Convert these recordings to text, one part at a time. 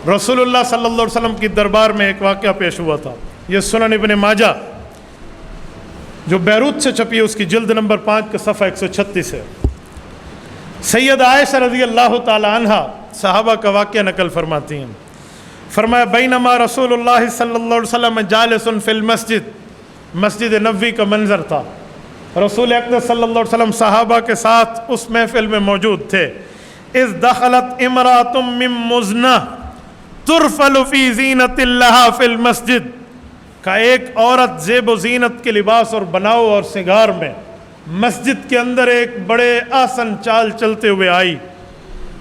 رسول اللہ صلی اللہ علیہ وسلم کی دربار میں ایک واقعہ پیش ہوا تھا. یہ سنن ابن ماجہ جو بیروت سے چھپی ہے اس کی جلد نمبر 5 کا صفحہ 136 ہے. سیدہ عائشہ رضی اللہ تعالی عنہ صحابہ کا واقعہ نقل فرماتی ہیں. فرمایا بینما رسول اللہ صلی اللہ علیہ وسلم جالس فی المسجد، مسجد نبوی کا منظر تھا، رسول اقدس صلی اللہ علیہ وسلم صحابہ کے ساتھ اس محفل میں موجود تھے. اذ دخلت امرأۃ من مزنہ ترفل فی زینت اللہ فی المسجد، کا ایک عورت زیب و زینت کے لباس اور بناؤ اور سنگار میں مسجد کے اندر ایک بڑے آسن چال چلتے ہوئے آئی.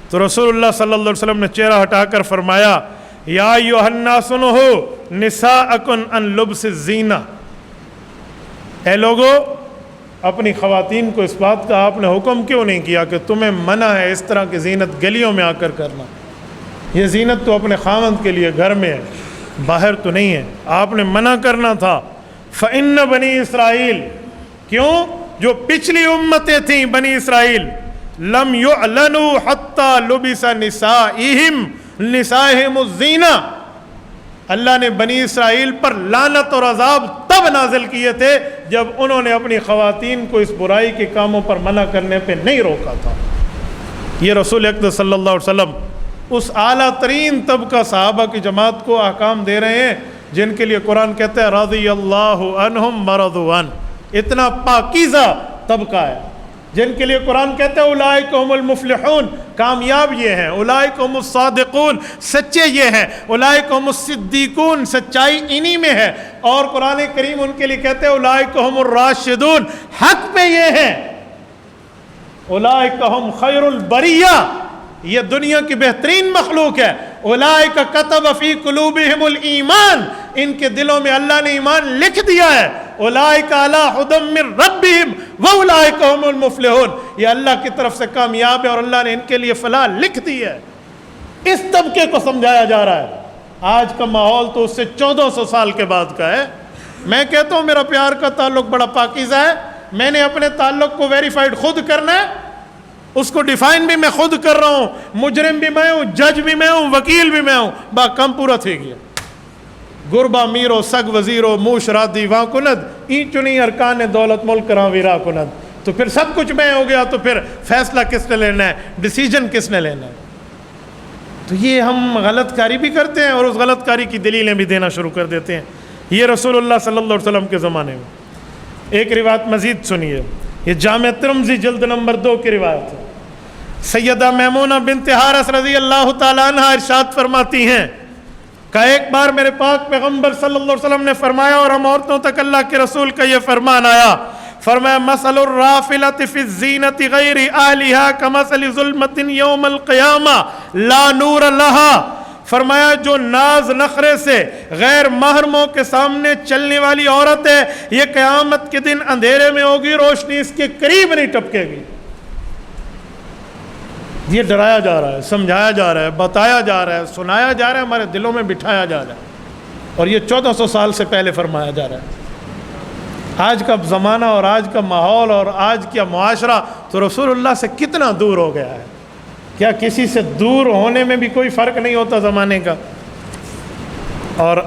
تو رسول اللہ صلی اللہ علیہ وسلم نے چہرہ ہٹا کر فرمایا یا ایھا الناس انہوا نساءکم عن لبس الزینہ، اے لوگو اپنی خواتین کو اس بات کا آپ نے حکم کیوں نہیں کیا کہ تمہیں منع ہے اس طرح کی زینت گلیوں میں آ کر کرنا؟ یہ زینت تو اپنے خاوند کے لیے گھر میں ہے، باہر تو نہیں ہے. آپ نے منع کرنا تھا. فإن بنی اسرائیل، کیوں؟ جو پچھلی امتیں تھیں بنی اسرائیل، لم يعلنوا حتى لبس نسائهم الزینہ، اللہ نے بنی اسرائیل پر لعنت اور عذاب تب نازل کیے تھے جب انہوں نے اپنی خواتین کو اس برائی کے کاموں پر منع کرنے پہ نہیں روکا تھا. یہ رسول اقدس صلی اللہ علیہ وسلم اس اعلیٰ ترین طبقہ صحابہ کی جماعت کو احکام دے رہے ہیں جن کے لیے قرآن کہتا ہے رضی اللہ عنہم ورضوا عنہ. اتنا پاکیزہ طبقہ ہے جن کے لیے قرآن کہتا ہے اولئک هم المفلحون، کامیاب یہ ہیں. اولئک هم الصادقون، سچے یہ ہیں. اولئک هم الصدیقون، سچائی انہی میں ہے. اور قرآن کریم ان کے لیے کہتے ہیں اولئک هم الراشدون، حق پہ یہ ہیں. اولئک هم خیر البریہ، یہ دنیا کی بہترین مخلوق ہے. اولئک کتب فی قلوبہم الایمان، ان کے دلوں میں اللہ نے ایمان لکھ دیا ہے. اولئک علی ھدی من ربہم واولئک ھم المفلحون، یہ اللہ کی طرف سے کامیاب ہے اور اللہ نے ان کے لیے فلاح لکھ دی ہے. اس طبقے کو سمجھایا جا رہا ہے. آج کا ماحول تو اس سے 1400 سال کے بعد کا ہے. میں کہتا ہوں میرا پیار کا تعلق بڑا پاکیزہ ہے. میں نے اپنے تعلق کو ویریفائڈ خود کرنا ہے، اس کو ڈیفائن بھی میں خود کر رہا ہوں. مجرم بھی میں ہوں، جج بھی میں ہوں، وکیل بھی میں ہوں. با کم پورا تھے گیا. گربا میرو سگ وزیرو موش رادی واں کند این چنی ارکان دولت ملک راں ویرا کند. تو پھر سب کچھ میں ہو گیا، تو پھر فیصلہ کس نے لینا ہے، ڈیسیجن کس نے لینا ہے؟ تو یہ ہم غلط کاری بھی کرتے ہیں اور اس غلط کاری کی دلیلیں بھی دینا شروع کر دیتے ہیں. یہ رسول اللہ صلی اللہ علیہ وسلم کے زمانے میں. ایک روایت مزید سنیے، یہ جامع ترمذی جلد نمبر 2 کی روایت ہے. سیدہ میمونہ بنت حارث رضی اللہ تعالیٰ عنہ ارشاد فرماتی ہیں کہ ایک بار میرے پاک پیغمبر صلی اللہ علیہ وسلم نے فرمایا اور ہم عورتوں تک اللہ کے رسول کا یہ فرمان آیا. فرمایا مثل الرافلۃ فی الزینۃ غیر اہلھا کمثل ظلمۃ یوم القیامہ لا نور لہا. فرمایا جو ناز نخرے سے غیر محرموں کے سامنے چلنے والی عورت ہے، یہ قیامت کے دن اندھیرے میں ہوگی، روشنی اس کے قریب نہیں ٹپکے گی. یہ ڈرایا جا رہا ہے، سمجھایا جا رہا ہے، بتایا جا رہا ہے، سنایا جا رہا ہے، ہمارے دلوں میں بٹھایا جا رہا ہے. اور یہ 1400 سال سے پہلے فرمایا جا رہا ہے. آج کا زمانہ اور آج کا ماحول اور آج کا معاشرہ تو رسول اللہ سے کتنا دور ہو گیا ہے. کیا کسی سے دور ہونے میں بھی کوئی فرق نہیں ہوتا زمانے کا؟ اور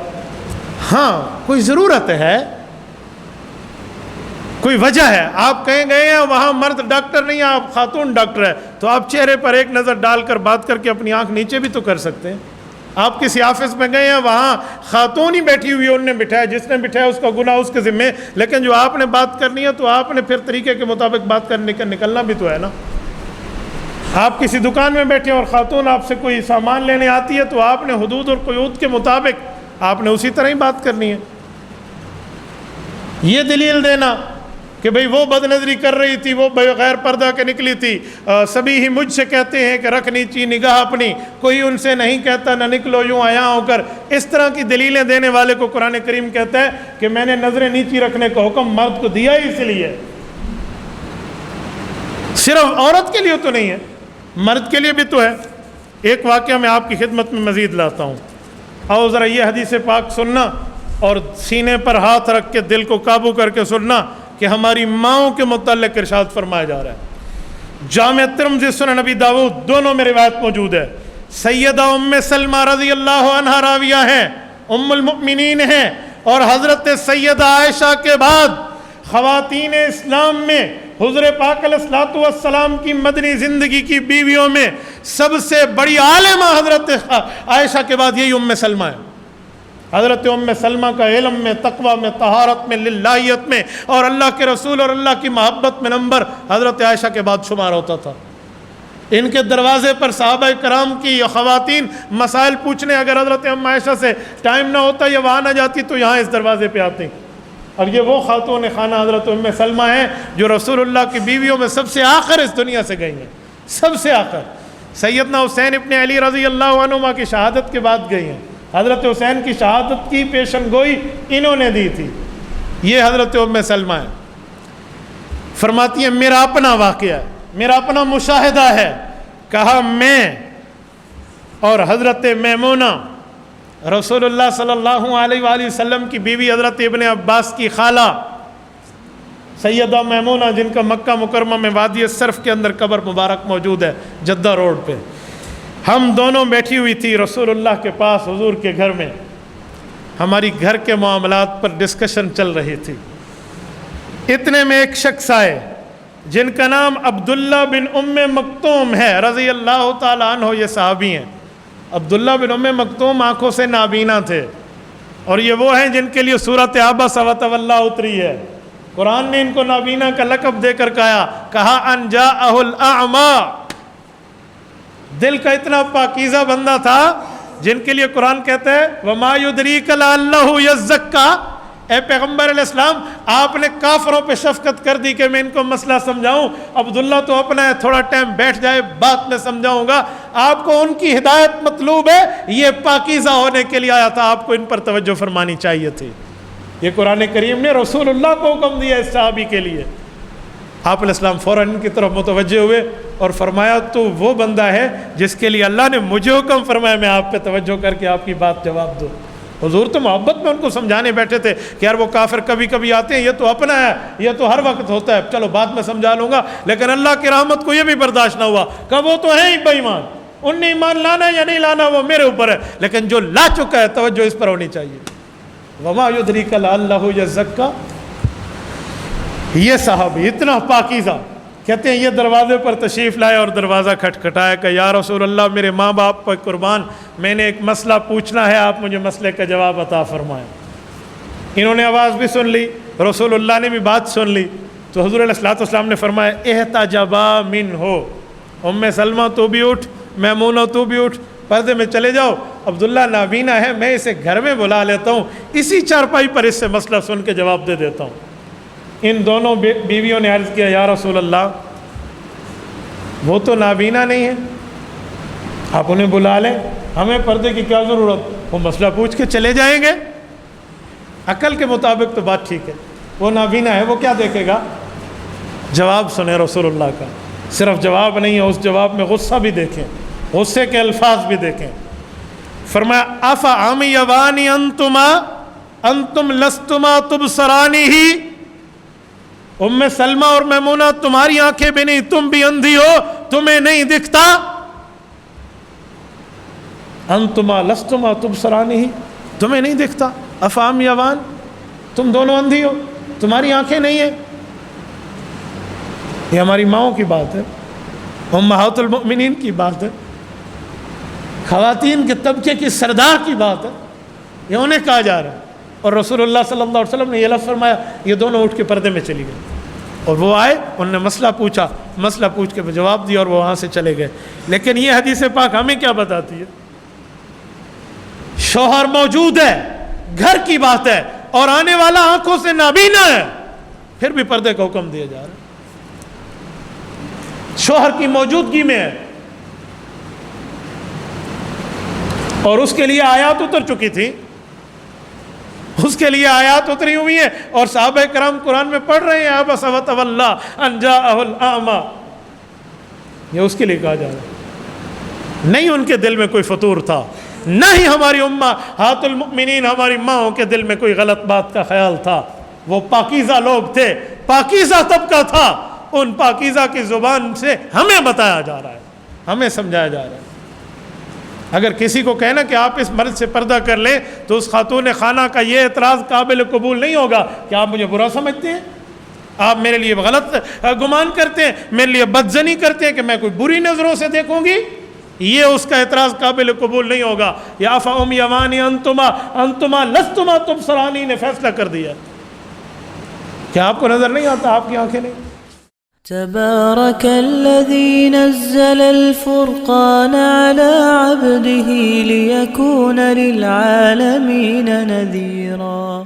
ہاں کوئی ضرورت ہے، کوئی وجہ ہے. آپ کہیں گئے ہیں وہاں مرد ڈاکٹر نہیں ہے، آپ خاتون ڈاکٹر ہے، تو آپ چہرے پر ایک نظر ڈال کر بات کر کے اپنی آنکھ نیچے بھی تو کر سکتے ہیں. آپ کسی آفس میں گئے ہیں وہاں خاتون ہی بیٹھی ہوئی ہے، انہوں نے بٹھایا، جس نے بٹھایا اس کا گناہ اس کے ذمے، لیکن جو آپ نے بات کرنی ہے تو آپ نے پھر طریقے کے مطابق بات کرنے کا نکلنا بھی تو ہے نا. آپ کسی دکان میں بیٹھے اور خاتون آپ سے کوئی سامان لینے آتی ہے تو آپ نے حدود اور قیود کے مطابق آپ نے اسی طرح ہی بات کرنی ہے. یہ دلیل دینا کہ بھئی وہ بد نظری کر رہی تھی، وہ بغیر پردہ کے نکلی تھی، سبھی ہی مجھ سے کہتے ہیں کہ رکھ نیچی نگاہ اپنی، کوئی ان سے نہیں کہتا نہ نکلو یوں عیاں ہو کر، اس طرح کی دلیلیں دینے والے کو قرآن کریم کہتا ہے کہ میں نے نظریں نیچی رکھنے کا حکم مرد کو دیا ہی اس لیے. صرف عورت کے لیے تو نہیں ہے، مرد کے لیے بھی تو ہے. ایک واقعہ میں آپ کی خدمت میں مزید لاتا ہوں. اور ذرا یہ حدیث پاک سننا اور سینے پر ہاتھ رکھ کے دل کو قابو کر کے سننا کہ ہماری ماؤں کے متعلق ارشاد فرمایا جا رہا ہے. جامع ترمذی سنن نبی داؤد دونوں میں روایت موجود ہے. سیدہ ام سلمہ رضی اللہ عنہا راویہ ہیں، ام المؤمنین ہیں، اور حضرت سیدہ عائشہ کے بعد خواتین اسلام میں حضور پاک علیہ الصلوۃ والسلام کی مدنی زندگی کی بیویوں میں سب سے بڑی عالمہ حضرت عائشہ کے بعد یہی ام سلمہ ہے۔ حضرت ام سلمہ کا علم میں، تقوی میں، طہارت میں، للہیت میں اور اللہ کے رسول اور اللہ کی محبت میں نمبر حضرت عائشہ کے بعد شمار ہوتا تھا۔ ان کے دروازے پر صحابہ کرام کی خواتین مسائل پوچھنے اگر حضرت ام عائشہ سے ٹائم نہ ہوتا یا وہاں نہ جاتی تو یہاں اس دروازے پہ آتی۔ اور یہ وہ خاتون خانہ حضرت ام سلمہ ہیں جو رسول اللہ کی بیویوں میں سب سے آخر اس دنیا سے گئی ہیں، سب سے آخر۔ سیدنا حسین ابن علی رضی اللہ عنہما کی شہادت کے بعد گئی ہیں۔ حضرت حسین کی شہادت کی پیشن گوئی انہوں نے دی تھی۔ یہ حضرت ام سلمہ ہے۔ فرماتی ہیں میرا اپنا واقعہ ہے، میرا اپنا مشاہدہ ہے۔ کہا میں اور حضرت میمونہ رسول اللہ صلی اللہ علیہ وآلہ وسلم کی بیوی حضرت ابن عباس کی خالہ سیدہ میمونہ، جن کا مکہ مکرمہ میں وادی الصرف کے اندر قبر مبارک موجود ہے جدہ روڈ پہ، ہم دونوں بیٹھی ہوئی تھی رسول اللہ کے پاس حضور کے گھر میں۔ ہماری گھر کے معاملات پر ڈسکشن چل رہی تھی۔ اتنے میں ایک شخص آئے جن کا نام عبداللہ بن ام مکتوم ہے رضی اللہ تعالیٰ عنہ۔ یہ صحابی ہیں۔ عبداللہ بن ام مکتوم آنکھوں سے نابینا تھے، اور یہ وہ ہیں جن کے لیے سورۃ عبس وتولی اتری ہے۔ قرآن نے ان کو نابینا کا لقب دے کر کہا ان جاءہ الاعمی۔ دل کا اتنا پاکیزہ بندہ تھا جن کے لیے قرآن کہتا ہے وما یدریک لعلہ یزکا۔ اے پیغمبر علیہ السلام، آپ نے کافروں پہ شفقت کر دی کہ میں ان کو مسئلہ سمجھاؤں۔ عبداللہ تو اپنا ہے، تھوڑا ٹائم بیٹھ جائے، بات میں سمجھاؤں گا۔ آپ کو ان کی ہدایت مطلوب ہے، یہ پاکیزہ ہونے کے لیے آیا تھا، آپ کو ان پر توجہ فرمانی چاہیے تھی۔ یہ قرآن کریم نے رسول اللہ کو حکم دیا اس صحابی کے لیے۔ آپ علیہ السلام فوراً ان کی طرف متوجہ ہوئے اور فرمایا تو وہ بندہ ہے جس کے لیے اللہ نے مجھے حکم فرمایا میں آپ پہ توجہ کر کے آپ کی بات جواب دوں۔ حضور تو محبت میں ان کو سمجھانے بیٹھے تھے کہ یار وہ کافر کبھی کبھی آتے ہیں، یہ تو اپنا ہے، یہ تو ہر وقت ہوتا ہے، چلو بعد میں سمجھا لوں گا۔ لیکن اللہ کی رحمت کو یہ بھی برداشت نہ ہوا کہ وہ تو ہیں ہی بے ایمان، ان نے ایمان لانا یا نہیں لانا وہ میرے اوپر ہے، لیکن جو لا چکا ہے توجہ اس پر ہونی چاہیے۔ وما یدریک لعلہ یزکا۔ یہ صحابی اتنا پاکیزہ، کہتے ہیں یہ دروازے پر تشریف لائے اور دروازہ کھٹکھٹایا کہ یا رسول اللہ میرے ماں باپ پر قربان، میں نے ایک مسئلہ پوچھنا ہے، آپ مجھے مسئلے کا جواب عطا فرمائیں۔ انہوں نے آواز بھی سن لی، رسول اللہ نے بھی بات سن لی، تو حضور علیہ الصلوۃ والسلام نے فرمایا احتجبا منہ، ام سلمہ تو بھی اٹھ، میمونہ تو بھی اٹھ، پردے میں چلے جاؤ، عبداللہ نابینا ہے، میں اسے گھر میں بلا لیتا ہوں، اسی چارپائی پر اس سے مسئلہ سن کے جواب دے دیتا ہوں۔ ان دونوں بیویوں نے عرض کیا یا رسول اللہ وہ تو نابینا نہیں ہے، آپ انہیں بلا لیں، ہمیں پردے کی کیا ضرورت، وہ مسئلہ پوچھ کے چلے جائیں گے۔ عقل کے مطابق تو بات ٹھیک ہے، وہ نابینا ہے، وہ کیا دیکھے گا؟ جواب سنیں رسول اللہ کا، صرف جواب نہیں ہے، اس جواب میں غصہ بھی دیکھیں، غصے کے الفاظ بھی دیکھیں۔ فرمایا افعمیوانی انتما انتم لستما تبصرانی ہی، ام سلمہ اور میمونہ تمہاری آنکھیں بھی نہیں، تم بھی اندھی ہو، تمہیں نہیں دکھتا؟ انتما لستما تبصرانی ہی، تمہیں نہیں دکھتا؟ افعمیوان، تم دونوں اندھی ہو، تمہاری آنکھیں نہیں ہیں۔ یہ ہماری ماؤں کی بات ہے، امہات المؤمنین کی بات ہے، خواتین کے طبقے کی سردار کی بات ہے، یہ انہیں کہا جا رہا ہے۔ اور رسول اللہ صلی اللہ علیہ وسلم نے یہ لفظ فرمایا، یہ دونوں اٹھ کے پردے میں چلی گئی، اور وہ آئے، انہوں نے مسئلہ پوچھا، مسئلہ پوچھ کے جواب دیا اور وہ وہاں سے چلے گئے۔ لیکن یہ حدیث پاک ہمیں کیا بتاتی ہے؟ شوہر موجود ہے، گھر کی بات ہے، اور آنے والا آنکھوں سے نابینا ہے، پھر بھی پردے کا حکم دیا جا رہا ہے، شوہر کی موجودگی میں ہے، اور اس کے لیے آیات اتر چکی تھی، اس کے لیے آیات اتری ہوئی ہیں، اور صحابہ کرام قرآن میں پڑھ رہے ہیں عبس وتولی ان جاءہ الاعمی، یہ اس کے لیے کہا جا رہا ہے۔ نہیں ان کے دل میں کوئی فطور تھا، نہ ہی ہماری امہات المؤمنین ہماری ماؤں کے دل میں کوئی غلط بات کا خیال تھا، وہ پاکیزہ لوگ تھے، پاکیزہ طبقہ تھا، ان پاکیزہ کی زبان سے ہمیں بتایا جا رہا ہے، ہمیں سمجھایا جا رہا ہے۔ اگر کسی کو کہنا کہ آپ اس مرد سے پردہ کر لیں تو اس خاتون خانہ کا یہ اعتراض قابل قبول نہیں ہوگا کہ آپ مجھے برا سمجھتے ہیں، آپ میرے لیے غلط گمان کرتے ہیں، میرے لیے بدظنی کرتے ہیں کہ میں کوئی بری نظروں سے دیکھوں گی، یہ اس کا اعتراض قابل قبول نہیں ہوگا۔ یا فَأُمْ یَوَانِ انتما لستما تبصرانی نے فیصلہ کر دیا کہ آپ کو نظر نہیں آتا، آپ کی آنکھیں نہیں۔ تبارك الذي نزل الفرقان على عبده ليكون للعالمين نذيرا۔